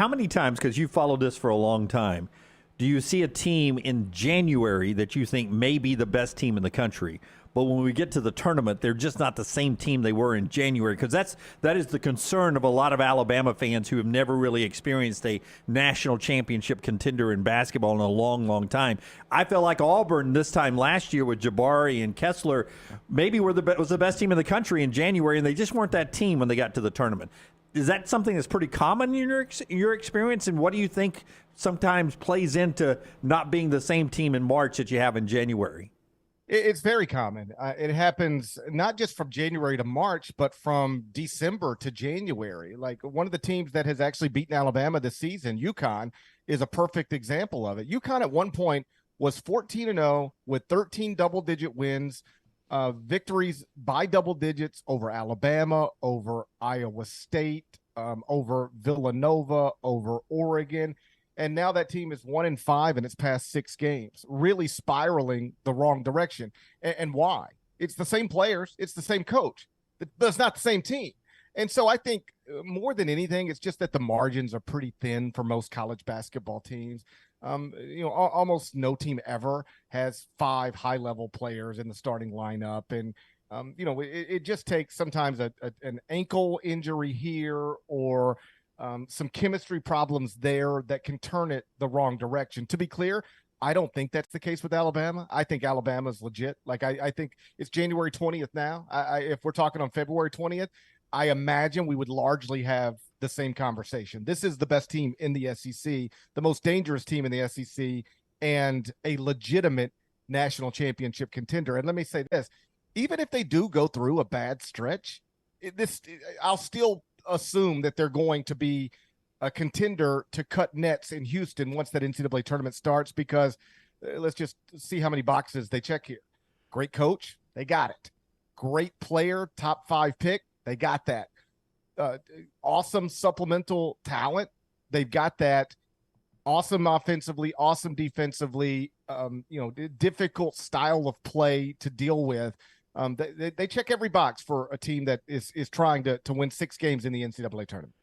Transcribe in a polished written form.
How many times, because you followed this for a long time, do you see a team in January that you think may be the best team in the country, but when we get to the tournament, they're just not the same team they were in January? Because that is the concern of a lot of Alabama fans who have never really experienced a national championship contender in basketball in a long, long time. I felt like Auburn this time last year with Jabari and Kessler maybe was the best team in the country in January, and they just weren't that team when they got to the tournament. Is that something that's pretty common in your experience? And what do you think sometimes plays into not being the same team in March that you have in January? It's very common. It happens not just from January to March, but from December to January. Like one of the teams that has actually beaten Alabama this season, UConn, is a perfect example of it. UConn at one point was 14-0 with 13 double-digit wins, victories by double digits over Alabama, over Iowa State, over Villanova, over Oregon. And now that team is 1-5 in its past 6 games, really spiraling the wrong direction. And why? It's the same players. It's the same coach, but it's not the same team. And so I think more than anything, it's just that the margins are pretty thin for most college basketball teams. Almost no team ever has 5 high-level players in the starting lineup. And, it just takes sometimes an ankle injury here or some chemistry problems there that can turn it the wrong direction. To be clear, I don't think that's the case with Alabama. I think Alabama's legit. Like, I think it's January 20th now. If we're talking on February 20th, I imagine we would largely have the same conversation. This is the best team in the SEC, the most dangerous team in the SEC, and a legitimate national championship contender. And let me say this, even if they do go through a bad stretch, I'll still assume that they're going to be a contender to cut nets in Houston once that NCAA tournament starts, because let's just see how many boxes they check here. Great coach, they got it. Great player, top 5 pick, they got that. Awesome supplemental talent, they've got that. Awesome offensively, awesome defensively, difficult style of play to deal with. They check every box for a team that is trying to win 6 games in the NCAA tournament.